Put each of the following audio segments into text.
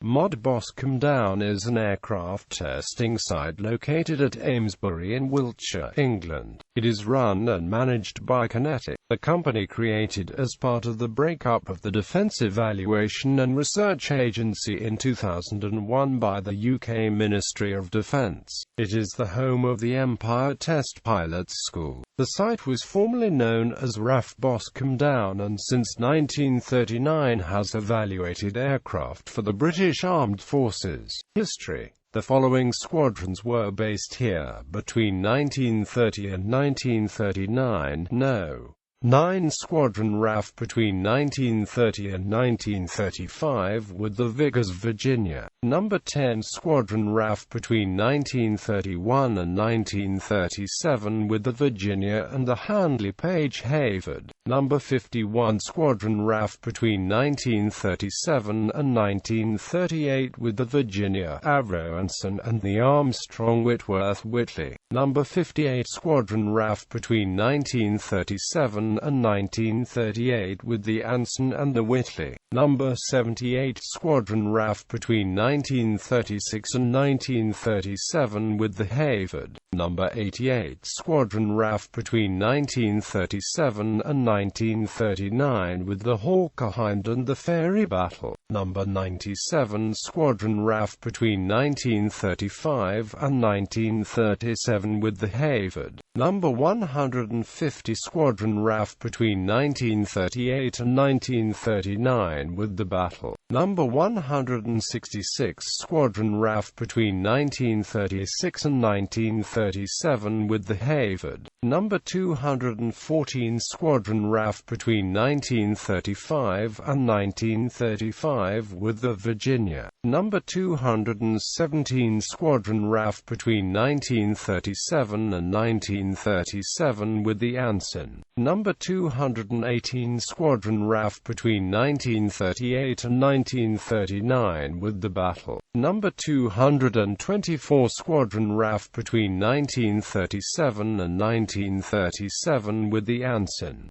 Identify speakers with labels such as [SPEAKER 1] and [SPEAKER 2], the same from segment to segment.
[SPEAKER 1] MoD Boscombe Down is an aircraft testing site located at Amesbury in Wiltshire, England. It is run and managed by QinetiQ, the company created as part of the breakup of the Defence Evaluation and Research Agency in 2001 by the UK Ministry of Defence. It is the home of the Empire Test Pilots School. The site was formerly known as RAF Boscombe Down and since 1939 has evaluated aircraft for the British Armed Forces. History: the following squadrons were based here between 1930 and 1939. No. 9 Squadron RAF between 1930 and 1935 with the Vickers, Virginia. Number 10 Squadron RAF between 1931 and 1937 with the Virginia and the Handley Page Hayford. Number 51 Squadron RAF between 1937 and 1938 with the Virginia, Avro Anson and the Armstrong Whitworth Whitley. Number 58 Squadron RAF between 1937 and 1938 with the Anson and the Whitley. Number 78 Squadron RAF between 1936 and 1937 with the Hayford. Number 88 Squadron RAF between 1937 and 1939 with the Hawker Hind and the Ferry Battle. Number 97 Squadron RAF between 1935 and 1937 with the Hayford. Number 150 Squadron RAF between 1938 and 1939 with the Battle. Number 166 Squadron RAF between 1936 and 1937 with the Hayford. Number 214 Squadron RAF between 1935 and 1935 with the Virginia. Number 217 Squadron RAF between 1937 and 1937 with the Anson. Number 218 Squadron RAF between 1938 and 1939 with the Battle. Number 224 Squadron RAF between 1937 and 1937 with the Anson.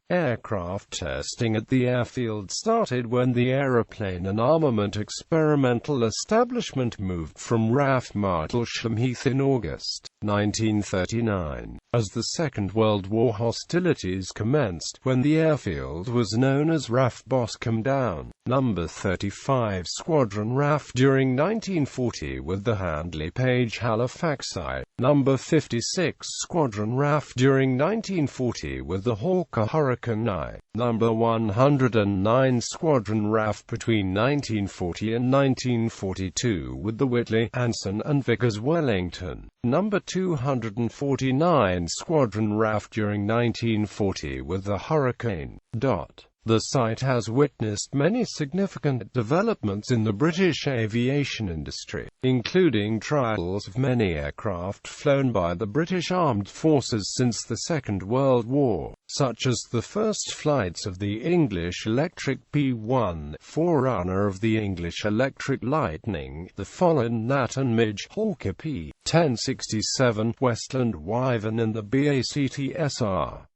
[SPEAKER 1] Aircraft testing at the airfield started when the Aeroplane and Armament Experimental Establishment moved from RAF Martlesham Heath in August 1939. As the Second World War hostilities commenced, when the airfield was known as RAF Boscombe Down. Number 35 Squadron RAF during 1940 with the Handley Page Halifaxite. Number 56 Squadron RAF during 1940 with the Hawker Hurricane I. Number 109 Squadron RAF between 1940 and 1942 with the Whitley, Anson and Vickers Wellington. Number 249 Squadron RAF during 1940 with the Hurricane. The site has witnessed many significant developments in the British aviation industry, including trials of many aircraft flown by the British Armed Forces since the Second World War, such as the first flights of the English Electric P-1, forerunner of the English Electric Lightning, the Folland Gnat and Midge Hawker P-1067, Westland Wyvern and the BACTSR.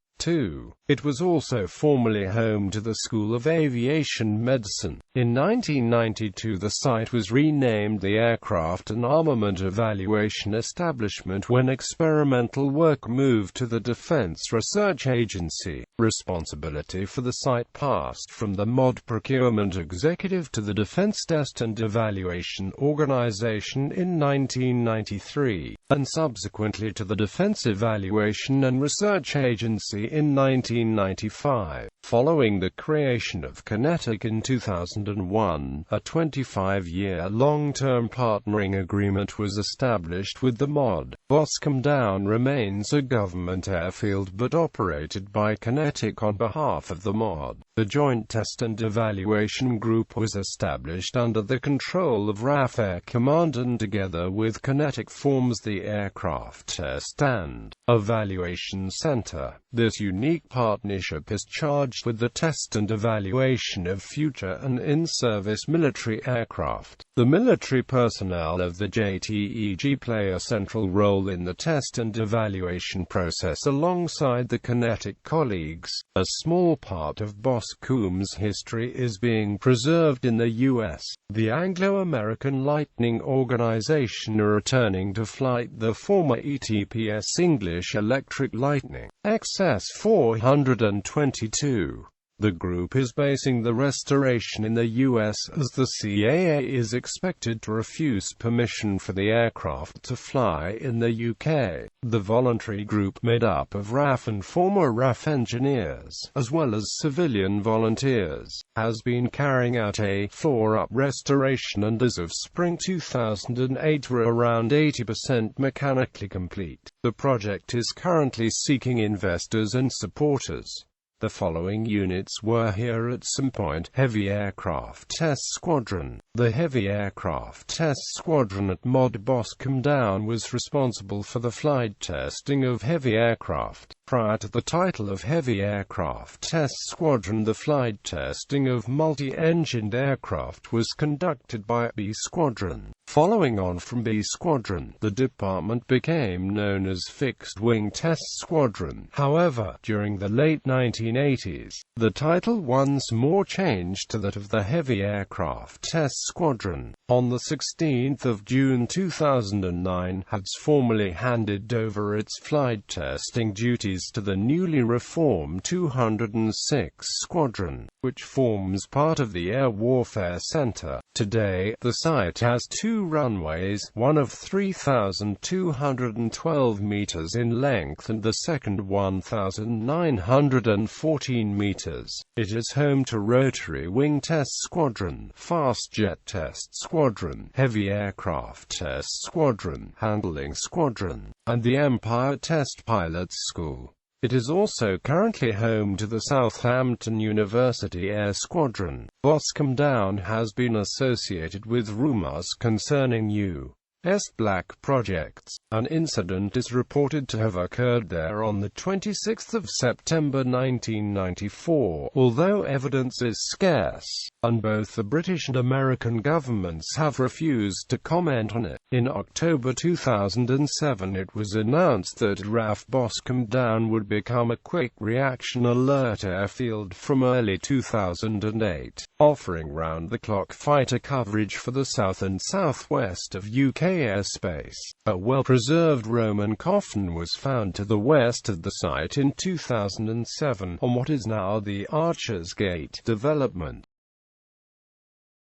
[SPEAKER 1] It was also formerly home to the School of Aviation Medicine. In 1992 the site was renamed the Aircraft and Armament Evaluation Establishment when experimental work moved to the Defence Research Agency. Responsibility for the site passed from the MoD Procurement Executive to the Defence Test and Evaluation Organisation in 1993, and subsequently to the Defence Evaluation and Research Agency in 1995. Following the creation of QinetiQ in 2001, a 25-year long-term partnering agreement was established with the MoD. Boscombe Down remains a government airfield but operated by QinetiQ on behalf of the MoD. The Joint Test and Evaluation Group was established under the control of RAF Air Command and together with QinetiQ forms the Heavy Aircraft Test and Evaluation Center. This unique partnership is charged with the test and evaluation of future and in-service military aircraft. The military personnel of the JTEG play a central role in the test and evaluation process alongside the QinetiQ colleagues. A small part of Boscombe's history is being preserved in the U.S. The Anglo-American Lightning Organization are returning to flight the former ETPS English Electric Lightning XS-422. The group is basing the restoration in the U.S. as the CAA is expected to refuse permission for the aircraft to fly in the UK. The voluntary group, made up of RAF and former RAF engineers, as well as civilian volunteers, has been carrying out a floor-up restoration and as of spring 2008 were around 80% mechanically complete. The project is currently seeking investors and supporters. The following units were here at some point: Heavy Aircraft Test Squadron. The Heavy Aircraft Test Squadron at MoD Boscombe Down was responsible for the flight testing of heavy aircraft. Prior to the title of Heavy Aircraft Test Squadron, the flight testing of multi-engined aircraft was conducted by B Squadron. Following on from B Squadron, the department became known as Fixed Wing Test Squadron. However, during the late 1980s, the title once more changed to that of the Heavy Aircraft Test Squadron. On the 16th of June 2009, HADS formally handed over its flight testing duties to the newly reformed 206 Squadron, which forms part of the Air Warfare Center. Today, the site has two runways, one of 3,212 meters in length and the second 1,914 meters. It is home to Rotary Wing Test Squadron, Fast Jet Test Squadron, Heavy Aircraft Test Squadron, Handling Squadron, and the Empire Test Pilots School. It is also currently home to the Southampton University Air Squadron. Boscombe Down has been associated with rumours concerning U.S. black projects. An incident is reported to have occurred there on the 26th of September 1994, although evidence is scarce, and both the British and American governments have refused to comment on it. In October 2007, it was announced that RAF Boscombe Down would become a quick reaction alert airfield from early 2008, offering round-the-clock fighter coverage for the south and southwest of UK airspace. A well-preserved Roman coffin was found to the west of the site in 2007, on what is now the Archers Gate development.